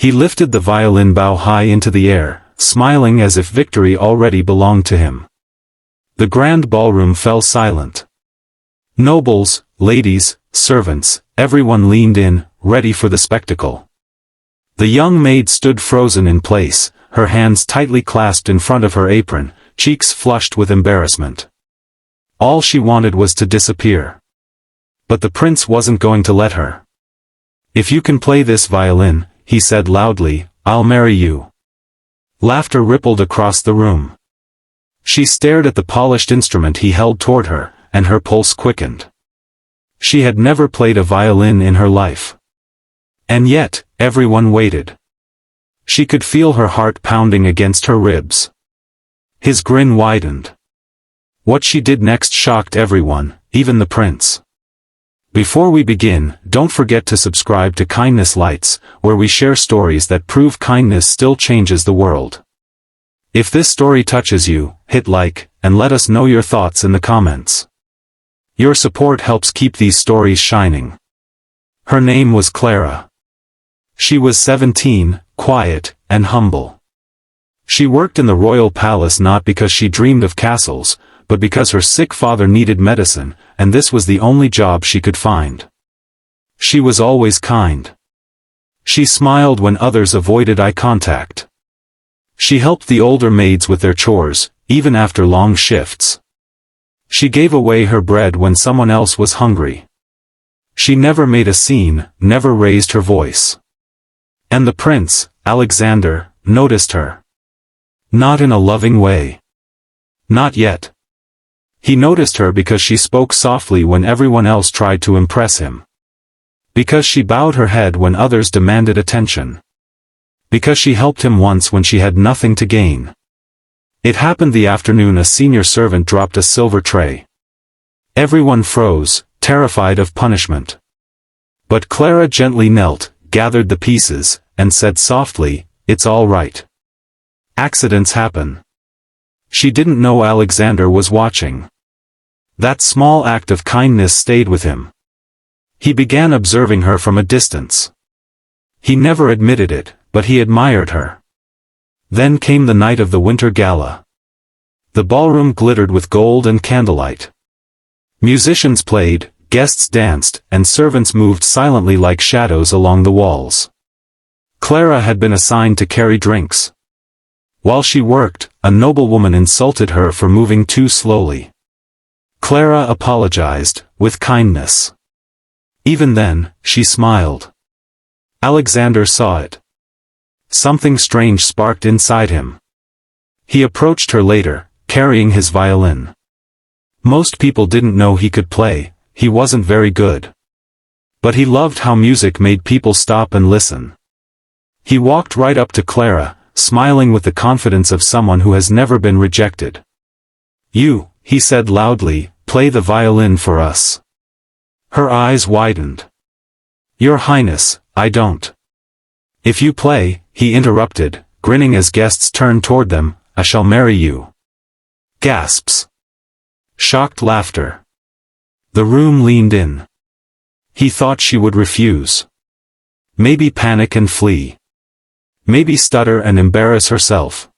He lifted the violin bow high into the air, smiling as if victory already belonged to him. The grand ballroom fell silent. Nobles, ladies, servants, everyone leaned in, ready for the spectacle. The young maid stood frozen in place, her hands tightly clasped in front of her apron, cheeks flushed with embarrassment. All she wanted was to disappear. But the prince wasn't going to let her. "If you can play this violin," he said loudly, "I'll marry you." Laughter rippled across the room. She stared at the polished instrument he held toward her, and her pulse quickened. She had never played a violin in her life. And yet, everyone waited. She could feel her heart pounding against her ribs. His grin widened. What she did next shocked everyone, even the prince. Before we begin, don't forget to subscribe to Kindness Lights, where we share stories that prove kindness still changes the world. If this story touches you, hit like, and let us know your thoughts in the comments. Your support helps keep these stories shining. Her name was Clara. She was 17, quiet, and humble. She worked in the royal palace not because she dreamed of castles, but because her sick father needed medicine, and this was the only job she could find. She was always kind. She smiled when others avoided eye contact. She helped the older maids with their chores, even after long shifts. She gave away her bread when someone else was hungry. She never made a scene, never raised her voice. And the prince, Alexander, noticed her. Not in a loving way. Not yet. He noticed her because she spoke softly when everyone else tried to impress him. Because she bowed her head when others demanded attention. Because she helped him once when she had nothing to gain. It happened the afternoon a senior servant dropped a silver tray. Everyone froze, terrified of punishment. But Clara gently knelt, gathered the pieces, and said softly, "It's all right. Accidents happen." She didn't know Alexander was watching. That small act of kindness stayed with him. He began observing her from a distance. He never admitted it, but he admired her. Then came the night of the winter gala. The ballroom glittered with gold and candlelight. Musicians played, guests danced, and servants moved silently like shadows along the walls. Clara had been assigned to carry drinks. While she worked, a noblewoman insulted her for moving too slowly. Clara apologized, with kindness. Even then, she smiled. Alexander saw it. Something strange sparked inside him. He approached her later, carrying his violin. Most people didn't know he could play, he wasn't very good. But he loved how music made people stop and listen. He walked right up to Clara, smiling with the confidence of someone who has never been rejected. "You," he said loudly, "play the violin for us." Her eyes widened. "Your Highness, I don't." "If you play," he interrupted, grinning as guests turned toward them, "I shall marry you." Gasps. Shocked laughter. The room leaned in. He thought she would refuse. Maybe panic and flee. Maybe stutter and embarrass herself.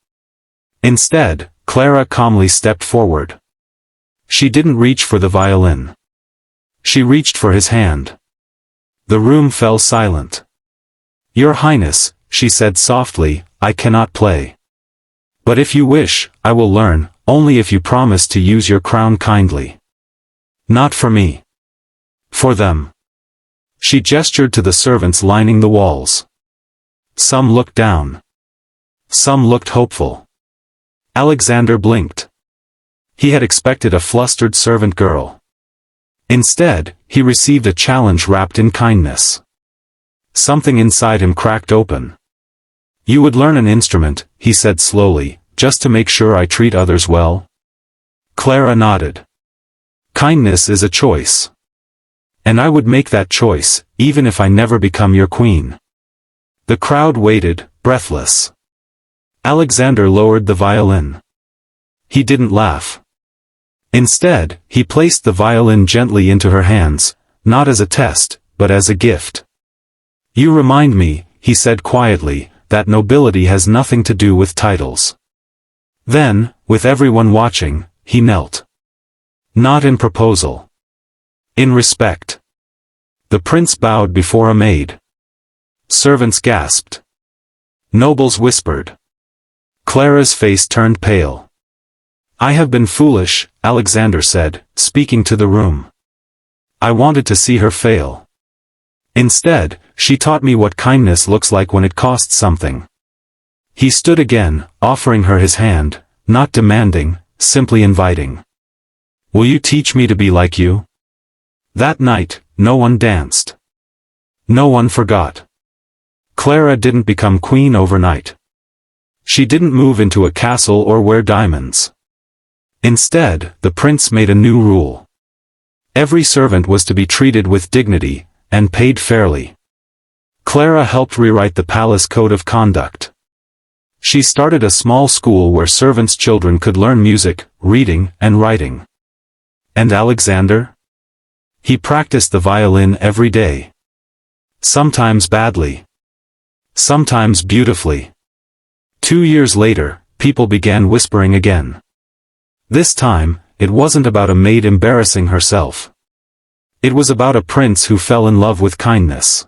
Instead, Clara calmly stepped forward. She didn't reach for the violin. She reached for his hand. The room fell silent. "Your Highness," she said softly, "I cannot play. But if you wish, I will learn, only if you promise to use your crown kindly. Not for me. For them." She gestured to the servants lining the walls. Some looked down. Some looked hopeful. Alexander blinked. He had expected a flustered servant girl. Instead, he received a challenge wrapped in kindness. Something inside him cracked open. "You would learn an instrument," he said slowly, "just to make sure I treat others well?" Clara nodded. "Kindness is a choice. And I would make that choice, even if I never become your queen." The crowd waited, breathless. Alexander lowered the violin. He didn't laugh. Instead, he placed the violin gently into her hands, not as a test, but as a gift. "You remind me," he said quietly, that nobility has nothing to do with titles. Then, with everyone watching, he knelt. Not in proposal. In respect. The prince bowed before a maid. Servants gasped. Nobles whispered. Clara's face turned pale. I have been foolish, Alexander said, speaking to the room. I wanted to see her fail. Instead, she taught me what kindness looks like when it costs something. He stood again, offering her his hand, not demanding, simply inviting. Will you teach me to be like you? That night, no one danced. No one forgot. Clara didn't become queen overnight. She didn't move into a castle or wear diamonds. Instead, the prince made a new rule. Every servant was to be treated with dignity, and paid fairly. Clara helped rewrite the palace code of conduct. She started a small school where servants' children could learn music, reading, and writing. And Alexander? He practiced the violin every day. Sometimes badly. Sometimes beautifully. 2 years later, people began whispering again. This time, it wasn't about a maid embarrassing herself. It was about a prince who fell in love with kindness.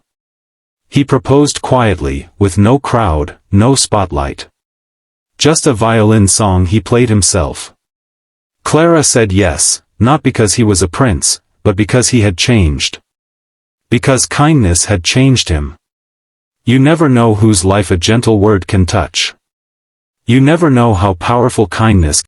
He proposed quietly, with no crowd, no spotlight. Just a violin song he played himself. Clara said yes, not because he was a prince, but because he had changed. Because kindness had changed him. You never know whose life a gentle word can touch. You never know how powerful kindness